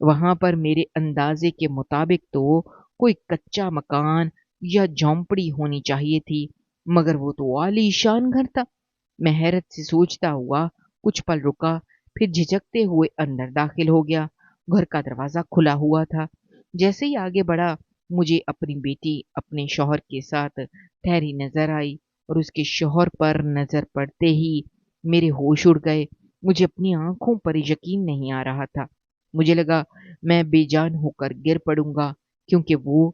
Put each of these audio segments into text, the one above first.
وہاں پر میرے اندازے کے مطابق تو کوئی کچا مکان یا جھونپڑی ہونی چاہیے تھی، مگر وہ تو عالی شان گھر تھا۔ میں حیرت سے سوچتا ہوا کچھ پل رکا، پھر جھجکتے ہوئے اندر داخل ہو گیا۔ گھر کا دروازہ کھلا ہوا تھا۔ جیسے ہی آگے بڑھا، مجھے اپنی بیٹی اپنے شوہر کے ساتھ ٹھہری نظر آئی، اور اس کے شوہر پر نظر پڑتے ہی میرے ہوش اڑ گئے۔ مجھے اپنی آنکھوں پر یقین نہیں آ رہا تھا۔ مجھے لگا میں بے جان ہو کر گر پڑوں گا، کیونکہ وہ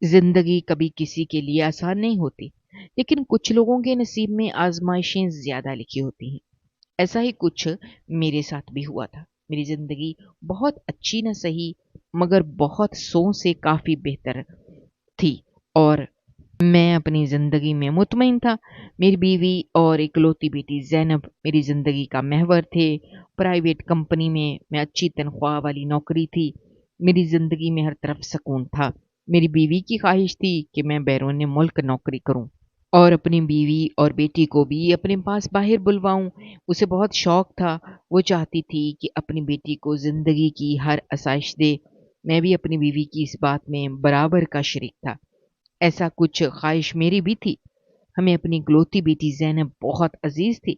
زندگی کبھی کسی کے لیے آسان نہیں ہوتی، لیکن کچھ لوگوں کے نصیب میں آزمائشیں زیادہ لکھی ہوتی ہیں۔ ایسا ہی کچھ میرے ساتھ بھی ہوا تھا۔ میری زندگی بہت اچھی نہ سہی، مگر بہت سو سے کافی بہتر تھی، اور میں اپنی زندگی میں مطمئن تھا۔ میری بیوی اور اکلوتی بیٹی زینب میری زندگی کا محور تھے۔ پرائیویٹ کمپنی میں اچھی تنخواہ والی نوکری تھی۔ میری زندگی میں ہر طرف سکون تھا۔ میری بیوی کی خواہش تھی کہ میں بیرون ملک نوکری کروں، اور اپنی بیوی اور بیٹی کو بھی اپنے پاس باہر بلواؤں۔ اسے بہت شوق تھا، وہ چاہتی تھی کہ اپنی بیٹی کو زندگی کی ہر آسائش دے۔ میں بھی اپنی بیوی کی اس بات میں برابر کا شریک تھا۔ ایسا کچھ خواہش میری بھی تھی۔ ہمیں اپنی اکلوتی بیٹی زینب بہت عزیز تھی۔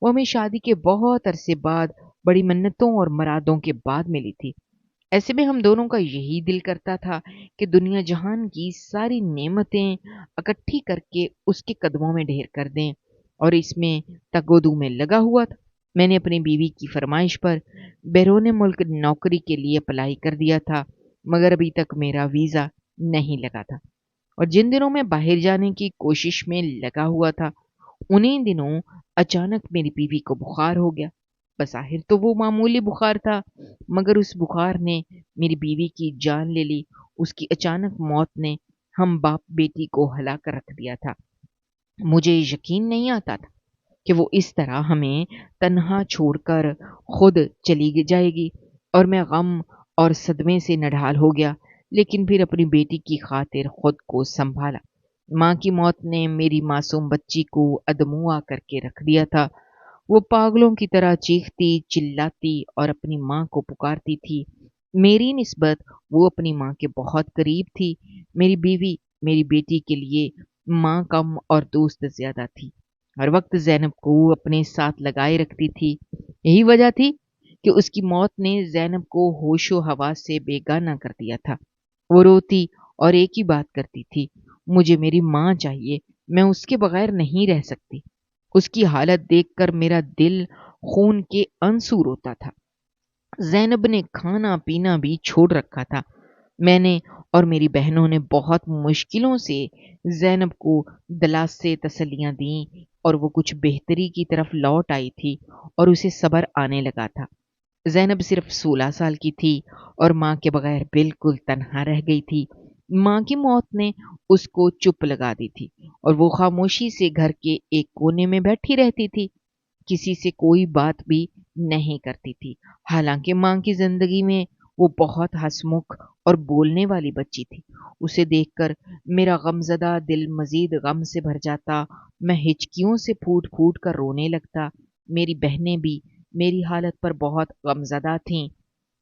وہ ہمیں شادی کے بہت عرصے بعد، بڑی منتوں اور مرادوں کے بعد ملی تھی۔ ایسے میں ہم دونوں کا یہی دل کرتا تھا کہ دنیا جہان کی ساری نعمتیں اکٹھی کر کے اس کے قدموں میں ڈھیر کر دیں، اور اس میں تگودو میں لگا ہوا تھا۔ میں نے اپنی بیوی کی فرمائش پر بیرون ملک نوکری کے لیے اپلائی کر دیا تھا، مگر ابھی تک میرا ویزا نہیں لگا تھا، اور جن دنوں میں باہر جانے کی کوشش میں لگا ہوا تھا، انہیں دنوں اچانک میری بیوی کو بخار ہو گیا۔ بظاہر تو وہ معمولی بخار تھا، مگر اس بخار نے میری بیوی کی جان لے لی۔ اس کی اچانک موت نے ہم باپ بیٹی کو ہلا کر رکھ دیا تھا۔ مجھے یقین نہیں آتا تھا کہ وہ اس طرح ہمیں تنہا چھوڑ کر خود چلی جائے گی، اور میں غم اور صدمے سے نڈھال ہو گیا، لیکن پھر اپنی بیٹی کی خاطر خود کو سنبھالا۔ ماں کی موت نے میری معصوم بچی کو ادموا کر کے رکھ دیا تھا۔ وہ پاگلوں کی طرح چیختی چلاتی اور اپنی ماں کو پکارتی تھی۔ میری نسبت وہ اپنی ماں کے بہت قریب تھی۔ میری بیوی میری بیٹی کے لیے ماں کم اور دوست زیادہ تھی۔ ہر وقت زینب کو اپنے ساتھ لگائے رکھتی تھی۔ یہی وجہ تھی کہ اس کی موت نے زینب کو ہوش و حواس سے بیگانہ کر دیا تھا۔ وہ روتی اور ایک ہی بات کرتی تھی، مجھے میری ماں چاہیے، میں اس کے بغیر نہیں رہ سکتی۔ اس کی حالت دیکھ کر میرا دل خون کے آنسو روتا تھا۔ زینب نے کھانا پینا بھی چھوڑ رکھا تھا۔ میں نے اور میری بہنوں نے بہت مشکلوں سے زینب کو دلاسے تسلیاں دیں، اور وہ کچھ بہتری کی طرف لوٹ آئی تھی، اور اسے صبر آنے لگا تھا۔ زینب صرف 16 سال کی تھی، اور ماں کے بغیر بالکل تنہا رہ گئی تھی۔ ماں کی موت نے اس کو چپ لگا دی تھی، اور وہ خاموشی سے گھر کے ایک کونے میں بیٹھی رہتی تھی، کسی سے کوئی بات بھی نہیں کرتی تھی۔ حالانکہ ماں کی زندگی میں وہ بہت ہنسمکھ اور بولنے والی بچی تھی۔ اسے دیکھ کر میرا غمزدہ دل مزید غم سے بھر جاتا۔ میں ہچکیوں سے پھوٹ پھوٹ کر رونے لگتا۔ میری بہنیں بھی میری حالت پر بہت غمزدہ تھیں۔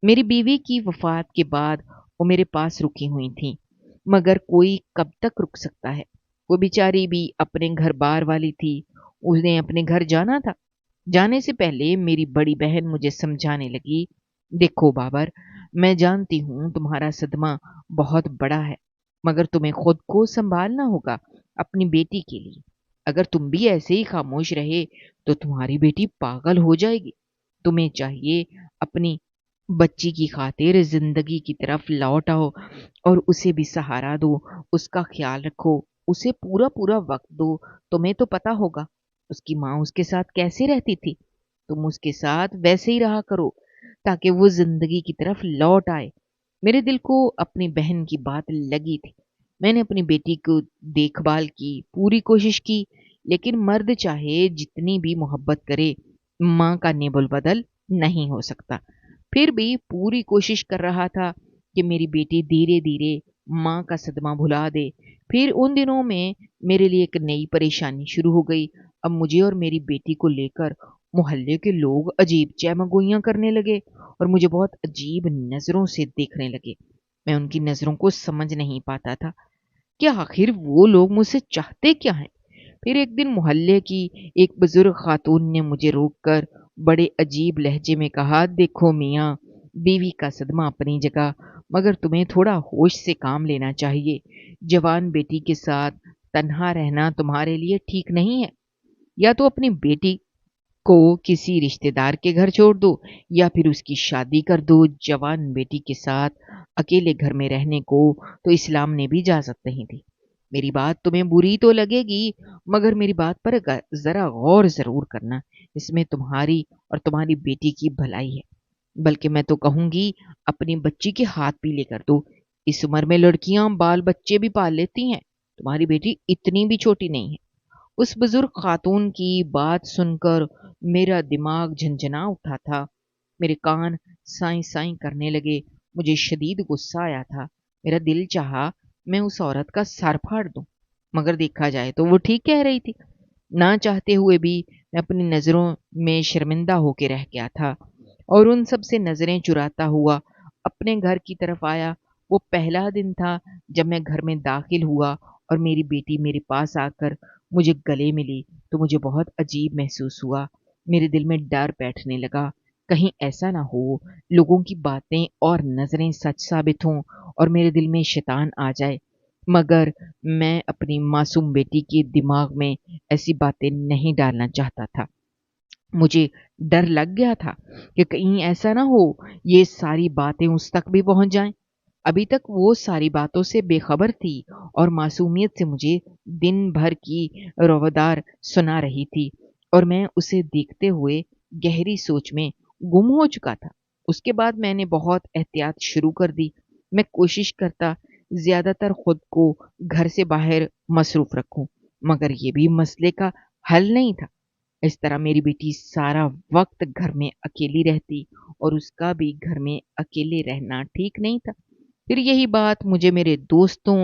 میری بیوی کی وفات کے بعد وہ میرے پاس رکی ہوئی تھیں، مگر کوئی کب تک رک سکتا ہے؟ وہ بیچاری بھی اپنے گھر بار والی تھی، انہیں اپنے گھر جانا تھا۔ جانے سے پہلے میری بڑی بہن مجھے سمجھانے لگی، دیکھو بابر، میں جانتی ہوں تمہارا صدمہ بہت بڑا ہے، مگر تمہیں خود کو سنبھالنا ہوگا اپنی بیٹی کے لیے۔ اگر تم بھی ایسے ہی خاموش رہے تو تمہاری بیٹی پاگل ہو جائے گی۔ تمہیں چاہیے اپنی بچی کی خاطر زندگی کی طرف لوٹ آؤ، اور اسے بھی سہارا دو، اس کا خیال رکھو، اسے پورا پورا وقت دو۔ تمہیں تو پتا ہوگا اس کی ماں اس کے ساتھ کیسے رہتی تھی، تم اس کے ساتھ ویسے ہی رہا کرو تاکہ وہ زندگی کی طرف لوٹ آئے۔ میرے دل کو اپنی بہن کی بات لگی تھی۔ میں نے اپنی بیٹی کو دیکھ بھال کی پوری کوشش کی، لیکن مرد چاہے جتنی بھی محبت کرے، ماں کا نیب البدل نہیں ہو سکتا۔ پھر بھی پوری کوشش کر رہا تھا کہ میری بیٹی دھیرے دھیرے ماں کا صدمہ بھلا دے۔ پھر ان دنوں میں میرے لیے ایک نئی پریشانی شروع ہو گئی۔ اب مجھے اور میری بیٹی کو لے کر محلے کے لوگ عجیب چہمگوئیاں کرنے لگے اور مجھے بہت عجیب نظروں سے دیکھنے لگے۔ میں ان کی نظروں کو سمجھ نہیں پاتا تھا کہ آخر وہ لوگ مجھ سے چاہتے کیا ہیں۔ پھر ایک دن محلے کی ایک بزرگ خاتون نے مجھے روک کر بڑے عجیب لہجے میں کہا، دیکھو میاں، بیوی کا صدمہ اپنی جگہ، مگر تمہیں تھوڑا ہوش سے کام لینا چاہیے۔ جوان بیٹی کے ساتھ تنہا رہنا تمہارے لیے ٹھیک نہیں ہے۔ یا تو اپنی بیٹی کو کسی رشتہ دار کے گھر چھوڑ دو یا پھر اس کی شادی کر دو۔ جوان بیٹی کے ساتھ اکیلے گھر میں رہنے کو تو اسلام نے بھی اجازت نہیں دی۔ میری بات تمہیں بری تو لگے گی، مگر میری بات پر ذرا غور ضرور کرنا، اس میں تمہاری اور تمہاری بیٹی کی بھلائی ہے۔ بلکہ میں تو کہوں گی اپنی بچی کے ہاتھ پیلے کر دو۔ اس عمر میں لڑکیاں بال بچے بھی پال لیتی ہیں، تمہاری بیٹی اتنی بھی چھوٹی نہیں ہے۔ اس بزرگ خاتون کی بات سن کر میرا دماغ جھنجھنا اٹھا تھا، میرے کان سائیں سائیں کرنے لگے، مجھے شدید غصہ آیا تھا۔ میرا دل چاہا میں اس عورت کا سر پھاڑ دوں، مگر دیکھا جائے تو وہ ٹھیک کہہ رہی تھی۔ نہ چاہتے ہوئے بھی میں اپنی نظروں میں شرمندہ ہو کے رہ گیا تھا اور ان سب سے نظریں چراتا ہوا اپنے گھر کی طرف آیا۔ وہ پہلا دن تھا جب میں گھر میں داخل ہوا اور میری بیٹی میرے پاس آ کر مجھے گلے ملی تو مجھے بہت عجیب محسوس ہوا۔ میرے دل میں ڈر بیٹھنے لگا، کہیں ایسا نہ ہو لوگوں کی باتیں اور نظریں سچ ثابت ہوں اور میرے دل میں شیطان آ جائے۔ مگر میں اپنی معصوم بیٹی کے دماغ میں ایسی باتیں نہیں ڈالنا چاہتا تھا۔ مجھے ڈر لگ گیا تھا کہ کہیں ایسا نہ ہو یہ ساری باتیں اس تک بھی پہنچ جائیں۔ ابھی تک وہ ساری باتوں سے بے خبر تھی اور معصومیت سے مجھے دن بھر کی روادار سنا رہی تھی اور میں اسے دیکھتے ہوئے گہری سوچ میں گم ہو چکا تھا۔ اس کے بعد میں نے بہت احتیاط شروع کر دی۔ میں کوشش کرتا زیادہ تر خود کو گھر سے باہر مصروف رکھوں، مگر یہ بھی مسئلے کا حل نہیں تھا۔ اس طرح میری بیٹی سارا وقت گھر میں اکیلی رہتی اور اس کا بھی گھر میں اکیلے رہنا ٹھیک نہیں تھا۔ پھر یہی بات مجھے میرے دوستوں،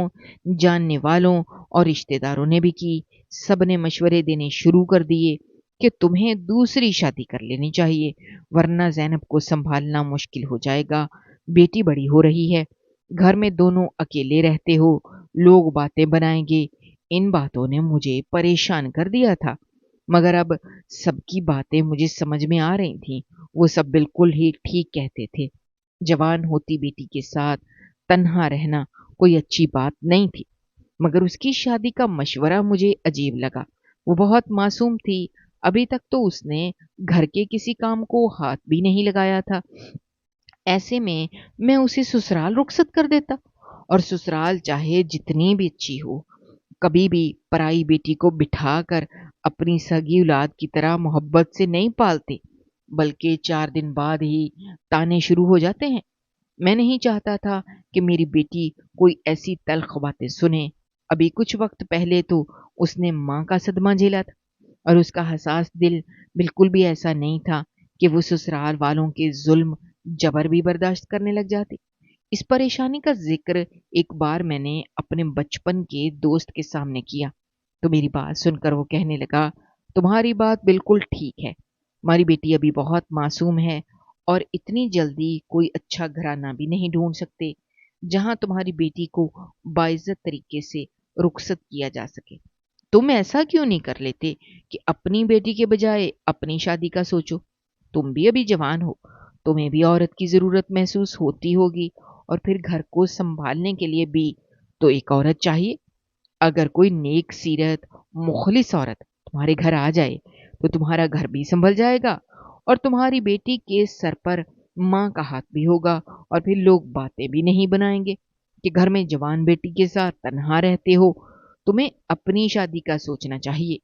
جاننے والوں اور رشتہ داروں نے بھی کی۔ سب نے مشورے دینے شروع کر دیے کہ تمہیں دوسری شادی کر لینی چاہیے، ورنہ زینب کو سنبھالنا مشکل ہو جائے گا۔ بیٹی بڑی ہو رہی ہے، گھر میں دونوں اکیلے رہتے ہو، لوگ باتیں بنائیں گے۔ ان باتوں نے مجھے پریشان کر دیا تھا، مگر اب سب کی باتیں مجھے سمجھ میں آ رہی تھیں۔ وہ سب بالکل ہی ٹھیک کہتے تھے۔ جوان ہوتی بیٹی کے ساتھ تنہا رہنا کوئی اچھی بات نہیں تھی، مگر اس کی شادی کا مشورہ مجھے عجیب لگا۔ وہ بہت معصوم تھی، ابھی تک تو اس نے گھر کے کسی کام کو ہاتھ بھی نہیں لگایا تھا۔ ایسے میں اسے سسرال رخصت کر دیتا، اور سسرال چاہے جتنی بھی اچھی ہو، کبھی بھی پرائی بیٹی کو بٹھا کر اپنی سگی اولاد کی طرح محبت سے نہیں پالتے، بلکہ 4 دن بعد ہی تانے شروع ہو جاتے ہیں۔ میں نہیں چاہتا تھا کہ میری بیٹی کوئی ایسی تلخ باتیں سنے۔ ابھی کچھ وقت پہلے تو اس نے ماں کا صدمہ جھیلا تھا اور اس کا حساس دل بالکل بھی ایسا نہیں تھا کہ وہ سسرال والوں کے ظلم جبر بھی برداشت کرنے لگ جاتی۔ اس پریشانی کا ذکر ایک بار میں نے اپنے بچپن کے دوست کے سامنے کیا تو میری بات سن کر وہ کہنے لگا، تمہاری بات بالکل ٹھیک ہے، ہماری بیٹی ابھی بہت معصوم ہے اور اتنی جلدی کوئی اچھا گھرانہ بھی نہیں ڈھونڈ سکتے جہاں تمہاری بیٹی کو باعزت طریقے سے رخصت کیا جا سکے۔ تم ایسا کیوں نہیں کر لیتے کہ اپنی بیٹی کے بجائے اپنی شادی کا سوچو؟ تم بھی ابھی جوان ہو، تمہیں بھی عورت کی ضرورت محسوس ہوتی ہوگی، اور پھر گھر کو سنبھالنے کے لیے بھی تو ایک عورت چاہیے۔ اگر کوئی نیک سیرت مخلص عورت تمہارے گھر آ جائے تو تمہارا گھر بھی سنبھل جائے گا اور تمہاری بیٹی کے سر پر ماں کا ہاتھ بھی ہوگا، اور پھر لوگ باتیں بھی نہیں بنائیں گے کہ گھر میں جوان بیٹی کے ساتھ تنہا رہتے ہو۔ تمہیں اپنی شادی کا سوچنا چاہیے۔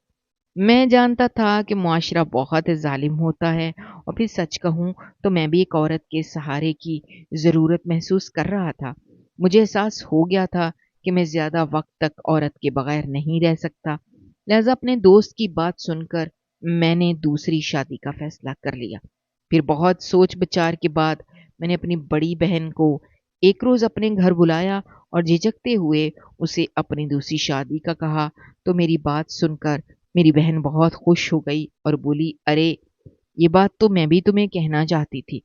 میں جانتا تھا کہ معاشرہ بہت ظالم ہوتا ہے، اور پھر سچ کہوں تو میں بھی ایک عورت کے سہارے کی ضرورت محسوس کر رہا تھا۔ مجھے احساس ہو گیا تھا کہ میں زیادہ وقت تک عورت کے بغیر نہیں رہ سکتا، لہذا اپنے دوست کی بات سن کر میں نے دوسری شادی کا فیصلہ کر لیا۔ پھر بہت سوچ بچار کے بعد میں نے اپنی بڑی بہن کو ایک روز اپنے گھر بلایا اور جھجکتے ہوئے اسے اپنی دوسری شادی کا کہا تو میری بات سن کر میری بہن بہت خوش ہو گئی اور بولی، ارے یہ بات تو میں بھی تمہیں کہنا چاہتی تھی،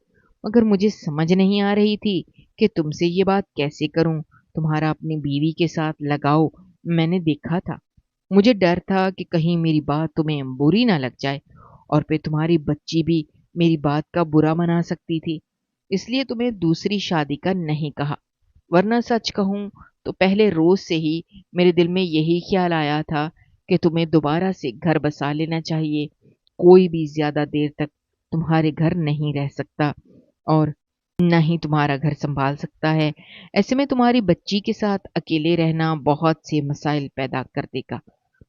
مگر مجھے سمجھ نہیں آ رہی تھی کہ تم سے یہ بات کیسے کروں۔ تمہارا اپنی بیوی کے ساتھ لگاؤ میں نے دیکھا تھا۔ مجھے ڈر تھا کہ کہیں میری بات تمہیں بری نہ لگ جائے، اور پھر تمہاری بچی بھی میری بات کا برا منا سکتی تھی، اس لیے تمہیں دوسری شادی کا نہیں کہا۔ ورنہ سچ کہوں تو پہلے روز سے ہی میرے دل میں یہی خیال آیا تھا کہ تمہیں دوبارہ سے گھر بسا لینا چاہیے۔ کوئی بھی زیادہ دیر تک تمہارے گھر نہیں رہ سکتا، اور نہ ہی تمہارا گھر سنبھال سکتا ہے۔ ایسے میں تمہاری بچی کے ساتھ اکیلے رہنا بہت سے مسائل پیدا کر دے گا۔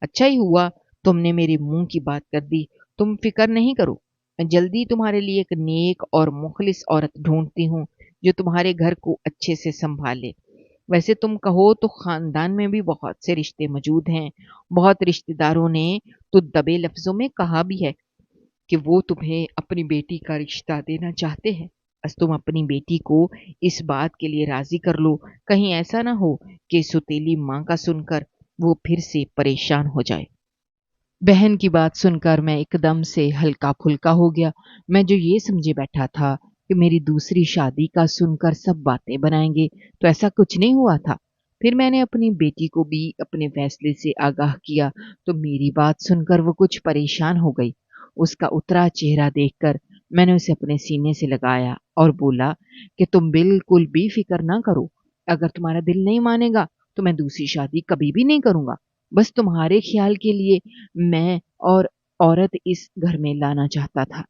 اچھا ہی ہوا تم نے میرے منہ کی بات کر دی۔ تم فکر نہیں کرو، میں جلدی تمہارے لیے ایک نیک اور مخلص عورت ڈھونڈتی ہوں جو تمہارے گھر کو اچھے سے سنبھال لے۔ ویسے تم کہو تو خاندان میں بھی بہت سے رشتے موجود ہیں۔ بہت رشتہ داروں نے تو دبے لفظوں میں کہا بھی ہے کہ وہ تمہیں اپنی بیٹی کا رشتہ دینا چاہتے ہیں۔ بس تم اپنی بیٹی کو اس بات کے لیے راضی کر لو، کہیں ایسا نہ ہو کہ ستیلی ماں کا سن کر وہ پھر سے پریشان ہو جائے۔ بہن کی بات سن کر میں ایک دم سے ہلکا پھلکا ہو گیا۔ میں جو یہ سمجھے بیٹھا تھا کہ میری دوسری شادی کا سن کر سب باتیں بنائیں گے، تو ایسا کچھ نہیں ہوا تھا۔ پھر میں نے اپنی بیٹی کو بھی اپنے فیصلے سے آگاہ کیا تو میری بات سن کر وہ کچھ پریشان ہو گئی۔ اس کا اترا چہرہ دیکھ کر میں نے اسے اپنے سینے سے لگایا اور بولا کہ تم بالکل بھی فکر نہ کرو، اگر تمہارا دل نہیں مانے گا تو میں دوسری شادی کبھی بھی نہیں کروں گا۔ بس تمہارے خیال کے لیے میں اور عورت اس گھر میں لانا چاہتا تھا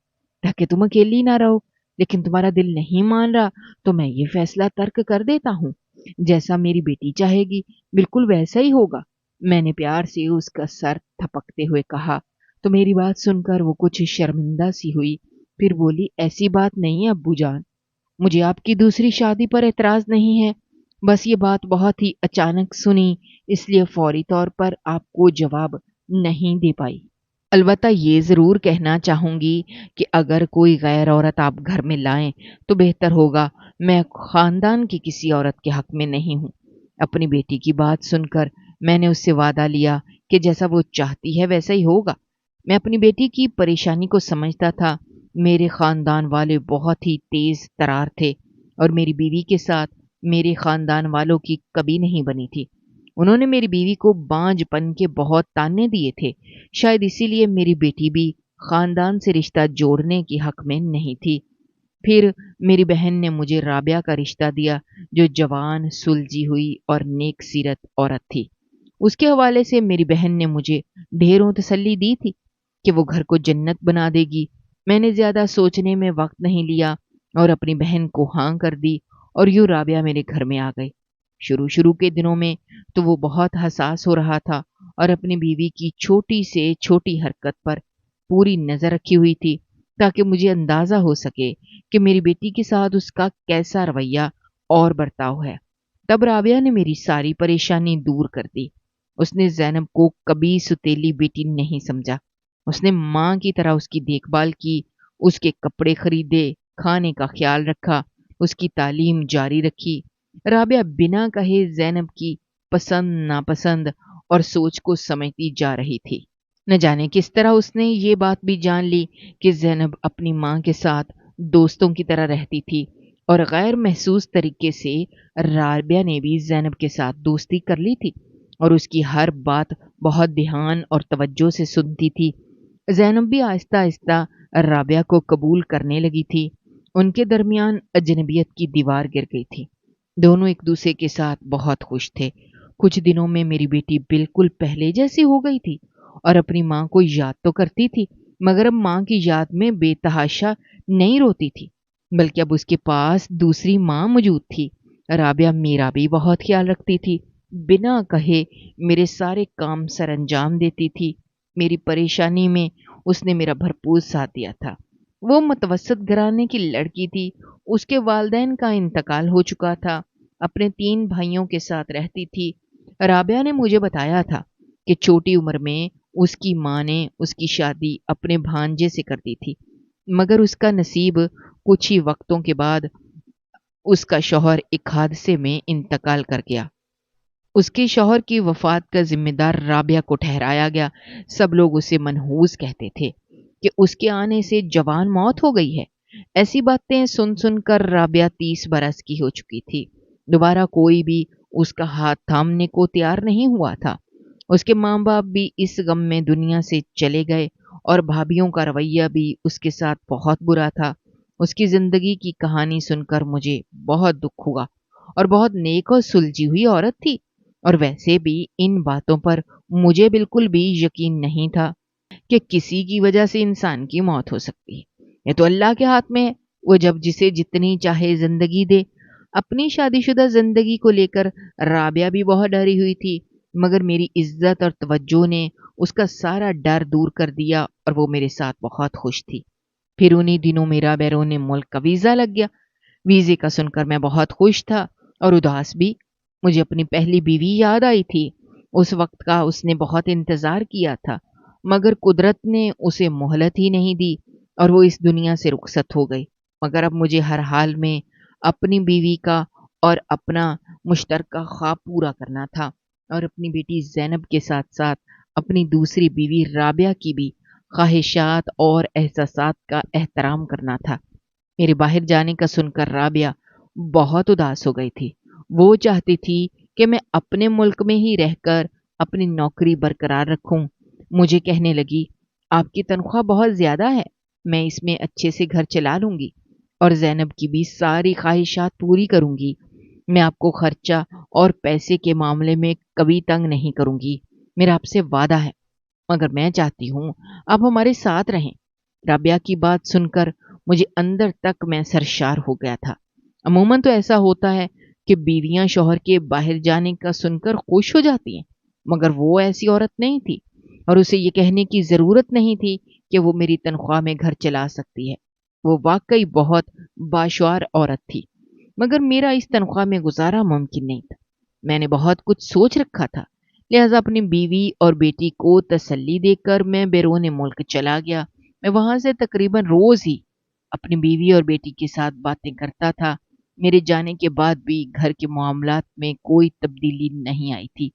تاکہ تم اکیلی نہ رہو، لیکن تمہارا دل نہیں مان رہا تو میں یہ فیصلہ ترک کر دیتا ہوں۔ جیسا میری بیٹی چاہے گی بالکل ویسا ہی ہوگا۔ میں نے پیار سے اس کا سر تھپکتے ہوئے کہا تو میری بات سن کر وہ کچھ شرمندہ سی ہوئی، پھر بولی ایسی بات نہیں ہے ابو جان، مجھے آپ کی دوسری شادی پر اعتراض نہیں ہے، بس یہ بات بہت ہی اچانک سنی اس لیے فوری طور پر آپ کو جواب نہیں دے پائی۔ البتہ یہ ضرور کہنا چاہوں گی کہ اگر کوئی غیر عورت آپ گھر میں لائیں تو بہتر ہوگا۔ میں خاندان کی کسی عورت کے حق میں نہیں ہوں۔ اپنی بیٹی کی بات سن کر میں نے اس سے وعدہ لیا کہ جیسا وہ چاہتی ہے ویسا ہی ہوگا۔ میں اپنی بیٹی کی پریشانی کو سمجھتا تھا۔ میرے خاندان والے بہت ہی تیز ترار تھے اور میری بیوی کے ساتھ میرے خاندان والوں کی کبھی نہیں بنی تھی۔ انہوں نے میری بیوی کو بانجھ پن کے بہت تانے دیے تھے، شاید اسی لیے میری بیٹی بھی خاندان سے رشتہ جوڑنے کی حق میں نہیں تھی۔ پھر میری بہن نے مجھے رابعہ کا رشتہ دیا جو جوان، سلجھی ہوئی اور نیک سیرت عورت تھی۔ اس کے حوالے سے میری بہن نے مجھے ڈھیروں تسلی دی تھی کہ وہ گھر کو جنت بنا دے گی۔ میں نے زیادہ سوچنے میں وقت نہیں لیا اور اپنی بہن کو ہاں کر دی، اور یوں رابعہ میرے گھر میں آ گئی۔ شروع کے دنوں میں تو وہ بہت حساس ہو رہا تھا اور اپنی بیوی کی چھوٹی سے چھوٹی حرکت پر پوری نظر رکھی ہوئی تھی تاکہ مجھے اندازہ ہو سکے کہ میری بیٹی کے ساتھ اس کا کیسا رویہ اور برتاؤ ہے۔ تب رابعہ نے میری ساری پریشانی دور کر دی۔ اس نے زینب کو کبھی ستیلی بیٹی نہیں سمجھا۔ اس نے ماں کی طرح اس کی دیکھ بھال کی، اس کے کپڑے خریدے، کھانے کا خیال رکھا، اس کی تعلیم جاری رکھی۔ رابعہ بنا کہے زینب کی پسند ناپسند اور سوچ کو سمجھتی جا رہی تھی۔ نہ جانے کس طرح اس نے یہ بات بھی جان لی کہ زینب اپنی ماں کے ساتھ دوستوں کی طرح رہتی تھی، اور غیر محسوس طریقے سے رابعہ نے بھی زینب کے ساتھ دوستی کر لی تھی اور اس کی ہر بات بہت دھیان اور توجہ سے سنتی تھی۔ زینب بھی آہستہ آہستہ رابعہ کو قبول کرنے لگی تھی۔ ان کے درمیان اجنبیت کی دیوار گر گئی تھی۔ دونوں ایک دوسرے کے ساتھ بہت خوش تھے۔ کچھ دنوں میں میری بیٹی بالکل پہلے جیسی ہو گئی تھی اور اپنی ماں کو یاد تو کرتی تھی، مگر اب ماں کی یاد میں بے تحاشا نہیں روتی تھی، بلکہ اب اس کے پاس دوسری ماں موجود تھی۔ رابعہ میرا بھی بہت خیال رکھتی تھی، بنا کہے میرے سارے کام سر انجام دیتی تھی۔ میری پریشانی میں اس نے میرا بھرپور ساتھ دیا تھا۔ وہ متوسط گھرانے کی لڑکی تھی، اس کے والدین کا انتقال ہو چکا تھا، اپنے 3 بھائیوں کے ساتھ رہتی تھی۔ رابعہ نے مجھے بتایا تھا کہ چھوٹی عمر میں اس کی ماں نے اس کی شادی اپنے بھانجے سے کر دی تھی، مگر اس کا نصیب کچھ ہی وقتوں کے بعد اس کا شوہر ایک حادثے میں انتقال کر گیا۔ اس کے شوہر کی وفات کا ذمہ دار رابعہ کو ٹھہرایا گیا۔ سب لوگ اسے منحوس کہتے تھے۔ کہ اس کے آنے سے جوان موت ہو گئی ہے۔ ایسی باتیں سن سن کر رابعہ 30 برس کی ہو چکی تھی۔ دوبارہ کوئی بھی اس کا ہاتھ تھامنے کو تیار نہیں ہوا تھا۔ اس کے ماں باپ بھی اس غم میں دنیا سے چلے گئے اور بھابھیوں کا رویہ بھی اس کے ساتھ بہت برا تھا۔ اس کی زندگی کی کہانی سن کر مجھے بہت دکھ ہوا، اور بہت نیک اور سلجھی ہوئی عورت تھی، اور ویسے بھی ان باتوں پر مجھے بالکل بھی یقین نہیں تھا کہ کسی کی وجہ سے انسان کی موت ہو سکتی ہے۔ یہ تو اللہ کے ہاتھ میں ہے، وہ جب جسے جتنی چاہے زندگی دے۔ اپنی شادی شدہ زندگی کو لے کر رابعہ بھی بہت ڈری ہوئی تھی، مگر میری عزت اور توجہ نے اس کا سارا ڈر دور کر دیا اور وہ میرے ساتھ بہت خوش تھی۔ پھر انہی دنوں میرا بیرون ملک کا ویزا لگ گیا۔ ویزے کا سن کر میں بہت خوش تھا اور اداس بھی۔ مجھے اپنی پہلی بیوی یاد آئی تھی۔ اس وقت کا اس نے بہت انتظار کیا تھا، مگر قدرت نے اسے مہلت ہی نہیں دی اور وہ اس دنیا سے رخصت ہو گئی۔ مگر اب مجھے ہر حال میں اپنی بیوی کا اور اپنا مشترکہ خواب پورا کرنا تھا، اور اپنی بیٹی زینب کے ساتھ ساتھ اپنی دوسری بیوی رابعہ کی بھی خواہشات اور احساسات کا احترام کرنا تھا۔ میرے باہر جانے کا سن کر رابعہ بہت اداس ہو گئی تھی۔ وہ چاہتی تھی کہ میں اپنے ملک میں ہی رہ کر اپنی نوکری برقرار رکھوں۔ مجھے کہنے لگی، آپ کی تنخواہ بہت زیادہ ہے، میں اس میں اچھے سے گھر چلا لوں گی اور زینب کی بھی ساری خواہشات پوری کروں گی۔ میں آپ کو خرچہ اور پیسے کے معاملے میں کبھی تنگ نہیں کروں گی، میرا آپ سے وعدہ ہے، مگر میں چاہتی ہوں آپ ہمارے ساتھ رہیں۔ رابعہ کی بات سن کر مجھے اندر تک میں سرشار ہو گیا تھا۔ عموماً تو ایسا ہوتا ہے کہ بیویاں شوہر کے باہر جانے کا سن کر خوش ہو جاتی ہیں، مگر وہ ایسی عورت نہیں تھی، اور اسے یہ کہنے کی ضرورت نہیں تھی کہ وہ میری تنخواہ میں گھر چلا سکتی ہے۔ وہ واقعی بہت باشعور عورت تھی، مگر میرا اس تنخواہ میں گزارا ممکن نہیں تھا۔ میں نے بہت کچھ سوچ رکھا تھا، لہذا اپنی بیوی اور بیٹی کو تسلی دے کر میں بیرون ملک چلا گیا۔ میں وہاں سے تقریباً روز ہی اپنی بیوی اور بیٹی کے ساتھ باتیں کرتا تھا۔ میرے جانے کے بعد بھی گھر کے معاملات میں کوئی تبدیلی نہیں آئی تھی۔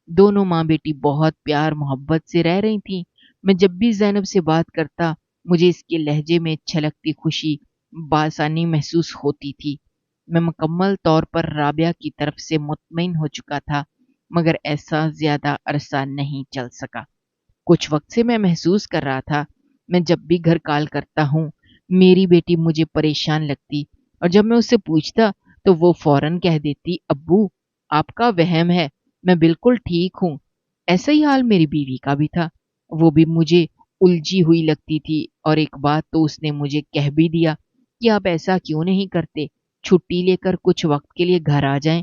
دونوں ماں بیٹی بہت پیار محبت سے رہ رہی تھیں۔ میں جب بھی زینب سے بات کرتا، مجھے اس کے لہجے میں چھلکتی خوشی بآسانی محسوس ہوتی تھی۔ میں مکمل طور پر رابعہ کی طرف سے مطمئن ہو چکا تھا، مگر ایسا زیادہ عرصہ نہیں چل سکا۔ کچھ وقت سے میں محسوس کر رہا تھا، میں جب بھی گھر کال کرتا ہوں، میری بیٹی مجھے پریشان لگتی، اور جب میں اس سے پوچھتا تو وہ فوراً کہہ دیتی، ابو آپ کا وہم ہے، میں بالکل ٹھیک ہوں۔ ایسا ہی حال میری بیوی کا بھی تھا، وہ بھی مجھے الجھی ہوئی لگتی تھی، اور ایک بات تو اس نے مجھے کہہ بھی دیا کہ آپ ایسا کیوں نہیں کرتے، چھٹی لے کر کچھ وقت کے لیے گھر آ جائیں،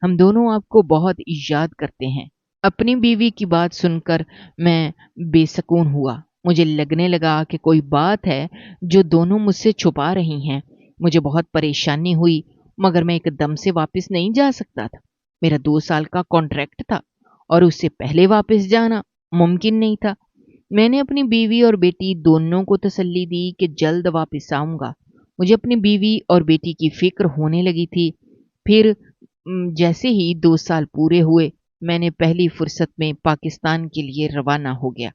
ہم دونوں آپ کو بہت یاد کرتے ہیں۔ اپنی بیوی کی بات سن کر میں بے سکون ہوا۔ مجھے لگنے لگا کہ کوئی بات ہے جو دونوں مجھ سے چھپا رہی ہیں۔ مجھے بہت پریشانی ہوئی، مگر میں ایک دم سے واپس نہیں جا سکتا تھا۔ میرا 2 سال کا کانٹریکٹ تھا اور اس سے پہلے واپس جانا ممکن نہیں تھا۔ میں نے اپنی بیوی اور بیٹی دونوں کو تسلی دی کہ جلد واپس آؤں گا۔ مجھے اپنی بیوی اور بیٹی کی فکر ہونے لگی تھی۔ پھر جیسے ہی 2 سال پورے ہوئے، میں نے پہلی فرصت میں پاکستان کے لیے روانہ ہو گیا۔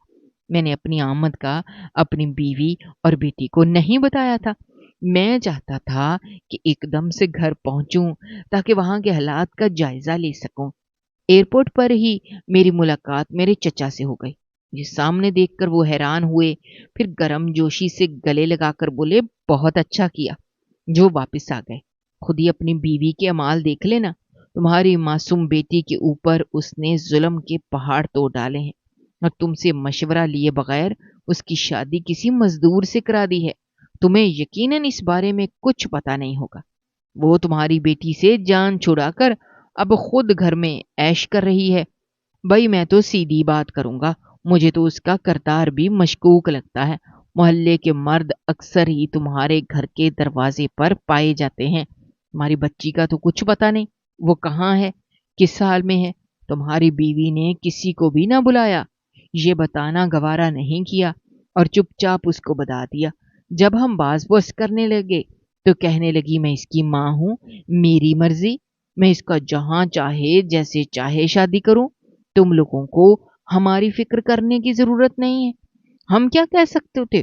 میں نے اپنی آمد کا اپنی بیوی اور بیٹی کو نہیں بتایا تھا۔ میں چاہتا تھا کہ ایک دم سے گھر پہنچوں تاکہ وہاں کے حالات کا جائزہ لے سکوں۔ ایئرپورٹ پر ہی میری ملاقات میرے چچا سے ہو گئی۔ مجھے سامنے دیکھ کر وہ حیران ہوئے، پھر گرم جوشی سے گلے لگا کر بولے، بہت اچھا کیا جو واپس آ گئے۔ خود ہی اپنی بیوی کے اعمال دیکھ لینا، تمہاری معصوم بیٹی کے اوپر اس نے ظلم کے پہاڑ توڑ ڈالے ہیں، اور تم سے مشورہ لیے بغیر اس کی شادی کسی مزدور سے کرا دی ہے۔ تمہیں یقیناً اس بارے میں کچھ پتا نہیں ہوگا۔ وہ تمہاری بیٹی سے جان چھڑا کر اب خود گھر میں عیش کر رہی ہے۔ بھائی میں تو سیدھی بات کروں گا، مجھے تو اس کا کردار بھی مشکوک لگتا ہے۔ محلے کے مرد اکثر ہی تمہارے گھر کے دروازے پر پائے جاتے ہیں۔ تمہاری بچی کا تو کچھ پتا نہیں، وہ کہاں ہے، کس حال میں ہے۔ تمہاری بیوی نے کسی کو بھی نہ بلایا، یہ بتانا گوارا نہیں کیا، اور چپ چاپ اس کو بتا دیا۔ جب ہم باز پوس کرنے لگے تو کہنے لگی، میں اس کی ماں ہوں، میری مرضی، میں اس کا جہاں چاہے جیسے چاہے شادی کروں، تم لوگوں کو ہماری فکر کرنے کی ضرورت نہیں ہے۔ ہم کیا کہہ سکتے تھے،